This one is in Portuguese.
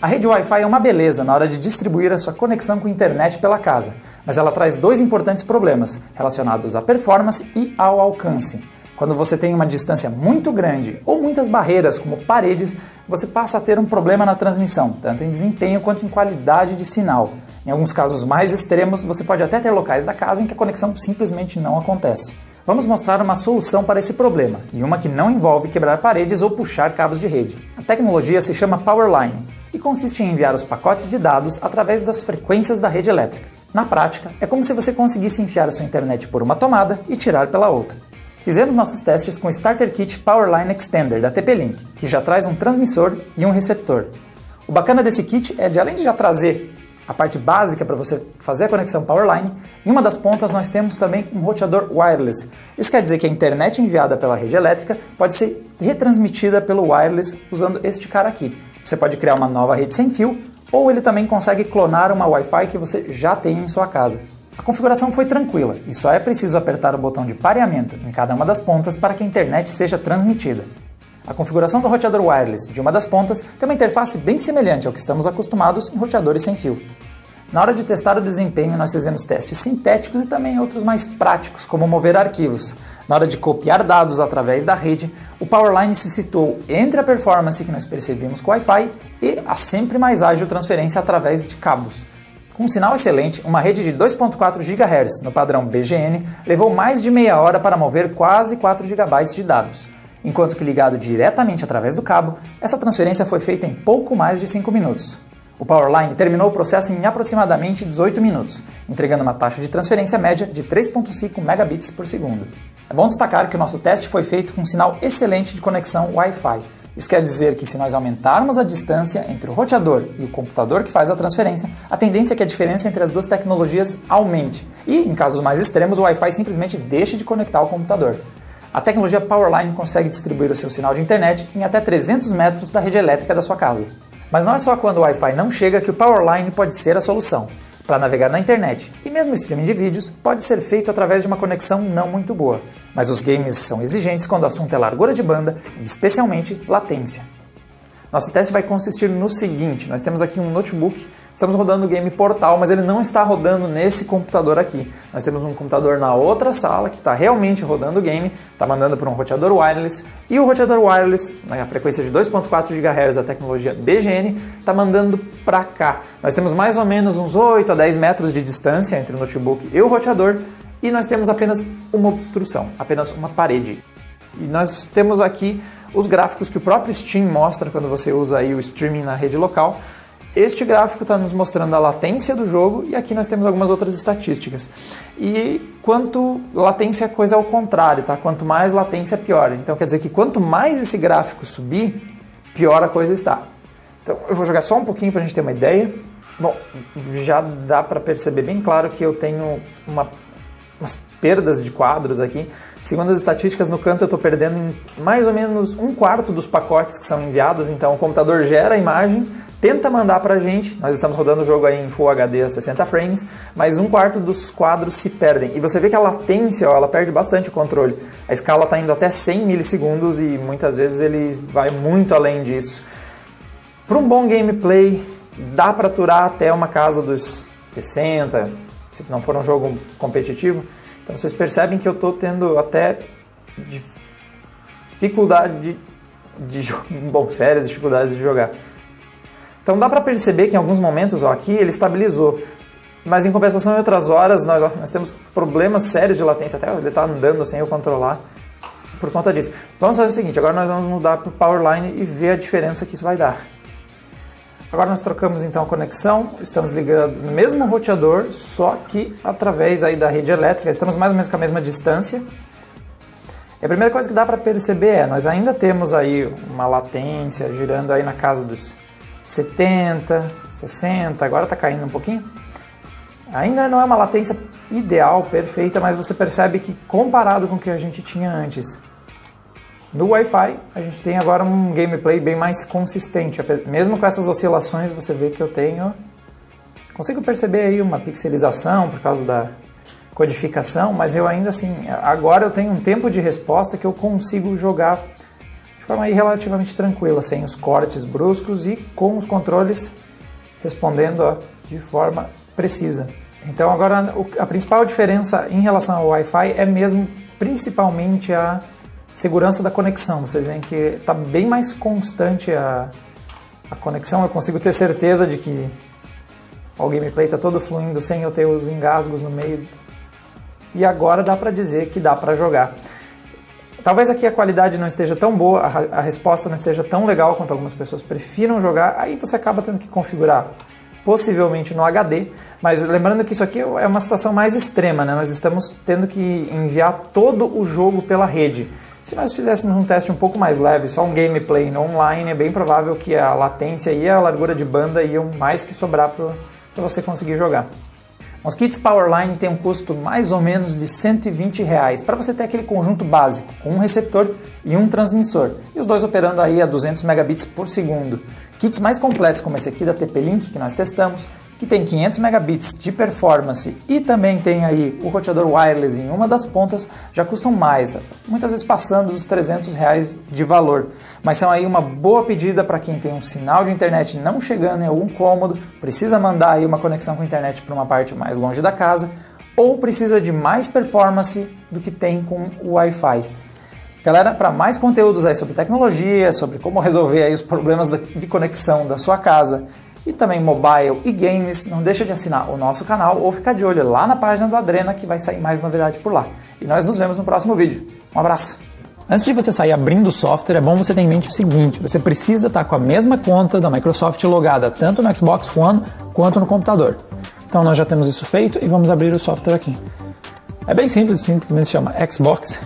A rede Wi-Fi é uma beleza na hora de distribuir a sua conexão com a internet pela casa, mas ela traz dois importantes problemas relacionados à performance e ao alcance. Quando você tem uma distância muito grande ou muitas barreiras, como paredes, você passa a ter um problema na transmissão, tanto em desempenho quanto em qualidade de sinal. Em alguns casos mais extremos, você pode até ter locais da casa em que a conexão simplesmente não acontece. Vamos mostrar uma solução para esse problema, e uma que não envolve quebrar paredes ou puxar cabos de rede. A tecnologia se chama Powerline e consiste em enviar os pacotes de dados através das frequências da rede elétrica. Na prática, é como se você conseguisse enfiar a sua internet por uma tomada e tirar pela outra. Fizemos nossos testes com o Starter Kit Powerline Extender da TP-Link, que já traz um transmissor e um receptor. O bacana desse kit é de, além de já trazer a parte básica para você fazer a conexão Powerline, em uma das pontas nós temos também um roteador wireless. Isso quer dizer que a internet enviada pela rede elétrica pode ser retransmitida pelo wireless usando este cara aqui. Você pode criar uma nova rede sem fio, ou ele também consegue clonar uma Wi-Fi que você já tem em sua casa. A configuração foi tranquila e só é preciso apertar o botão de pareamento em cada uma das pontas para que a internet seja transmitida. A configuração do roteador wireless de uma das pontas tem uma interface bem semelhante ao que estamos acostumados em roteadores sem fio. Na hora de testar o desempenho, nós fizemos testes sintéticos e também outros mais práticos, como mover arquivos. Na hora de copiar dados através da rede, o Powerline se situou entre a performance que nós percebemos com o Wi-Fi e a sempre mais ágil transferência através de cabos. Com um sinal excelente, uma rede de 2.4 GHz no padrão BGN levou mais de meia hora para mover quase 4 GB de dados, enquanto que ligado diretamente através do cabo, essa transferência foi feita em pouco mais de 5 minutos. O Powerline terminou o processo em aproximadamente 18 minutos, entregando uma taxa de transferência média de 3.5 megabits por segundo. É bom destacar que o nosso teste foi feito com um sinal excelente de conexão Wi-Fi. Isso quer dizer que se nós aumentarmos a distância entre o roteador e o computador que faz a transferência, a tendência é que a diferença entre as duas tecnologias aumente. E, em casos mais extremos, o Wi-Fi simplesmente deixe de conectar ao computador. A tecnologia Powerline consegue distribuir o seu sinal de internet em até 300 metros da rede elétrica da sua casa. Mas não é só quando o Wi-Fi não chega que o Powerline pode ser a solução. Para navegar na internet e mesmo o streaming de vídeos pode ser feito através de uma conexão não muito boa. Mas os games são exigentes quando o assunto é largura de banda e especialmente latência. Nosso teste vai consistir no seguinte: nós temos aqui um notebook, estamos rodando o game Portal, mas ele não está rodando nesse computador aqui. Nós temos um computador na outra sala que está realmente rodando o game, está mandando para um roteador wireless, e o roteador wireless, na frequência de 2.4 GHz da tecnologia BGN, está mandando para cá. Nós temos mais ou menos uns 8 a 10 metros de distância entre o notebook e o roteador, e nós temos apenas uma obstrução, apenas uma parede. E nós temos aqui os gráficos que o próprio Steam mostra quando você usa aí o streaming na rede local. Este gráfico está nos mostrando a latência do jogo e aqui nós temos algumas outras estatísticas. E quanto latência é coisa ao contrário, tá? Quanto mais latência, pior. Então quer dizer que quanto mais esse gráfico subir, pior a coisa está. Então eu vou jogar só um pouquinho para a gente ter uma ideia. Bom, já dá para perceber bem claro que eu tenho umas perdas de quadros aqui. Segundo as estatísticas, no canto eu estou perdendo em mais ou menos 1/4 dos pacotes que são enviados. Então o computador gera a imagem, tenta mandar para a gente. Nós estamos rodando o jogo aí em Full HD a 60 frames, mas 1/4 dos quadros se perdem. E você vê que a latência, ela perde bastante o controle. A escala está indo até 100 milissegundos e muitas vezes ele vai muito além disso. Para um bom gameplay, dá para aturar até uma casa dos 60, se não for um jogo competitivo. Então vocês percebem que eu estou tendo até dificuldade sérias dificuldades de jogar. Então dá para perceber que em alguns momentos, aqui ele estabilizou, mas em compensação em outras horas nós temos problemas sérios de latência, até ele está andando sem eu controlar por conta disso. Vamos fazer o seguinte, agora nós vamos mudar para o Powerline e ver a diferença que isso vai dar. Agora nós trocamos então a conexão, estamos ligando no mesmo roteador, só que através aí da rede elétrica, estamos mais ou menos com a mesma distância. E a primeira coisa que dá para perceber nós ainda temos aí uma latência girando aí na casa dos 70, 60, agora está caindo um pouquinho. Ainda não é uma latência ideal, perfeita, mas você percebe que comparado com o que a gente tinha antes, no Wi-Fi, a gente tem agora um gameplay bem mais consistente. Mesmo com essas oscilações, você vê que eu consigo perceber aí uma pixelização por causa codificação, mas eu ainda assim, agora eu tenho um tempo de resposta que eu consigo jogar de forma aí relativamente tranquila, sem os cortes bruscos e com os controles respondendo de forma precisa. Então agora a principal diferença em relação ao Wi-Fi é mesmo principalmente a segurança da conexão. Vocês veem que está bem mais constante a conexão, eu consigo ter certeza de que o gameplay está todo fluindo sem eu ter os engasgos no meio. E agora dá para dizer que dá para jogar. Talvez aqui a qualidade não esteja tão boa, a resposta não esteja tão legal quanto algumas pessoas prefiram jogar, aí você acaba tendo que configurar possivelmente no HD, mas lembrando que isso aqui é uma situação mais extrema, né? Nós estamos tendo que enviar todo o jogo pela rede. Se nós fizéssemos um teste um pouco mais leve, só um gameplay no online, é bem provável que a latência e a largura de banda iam mais que sobrar para você conseguir jogar. Os kits Powerline têm um custo mais ou menos de R$120 para você ter aquele conjunto básico, com um receptor e um transmissor, e os dois operando aí a 200 megabits por segundo. Kits mais completos como esse aqui da TP-Link que nós testamos, que tem 500 megabits de performance e também tem aí o roteador wireless em uma das pontas, já custam mais, muitas vezes passando dos R$300 de valor. Mas são aí uma boa pedida para quem tem um sinal de internet não chegando em algum cômodo, precisa mandar aí uma conexão com a internet para uma parte mais longe da casa, ou precisa de mais performance do que tem com o Wi-Fi. Galera, para mais conteúdos aí sobre tecnologia, sobre como resolver aí os problemas de conexão da sua casa, e também mobile e games, não deixa de assinar o nosso canal ou ficar de olho lá na página do Adrena que vai sair mais novidade por lá. E nós nos vemos no próximo vídeo. Um abraço! Antes de você sair abrindo o software, é bom você ter em mente o seguinte, você precisa estar com a mesma conta da Microsoft logada tanto no Xbox One quanto no computador. Então nós já temos isso feito e vamos abrir o software aqui. É bem simples, simplesmente se chama Xbox.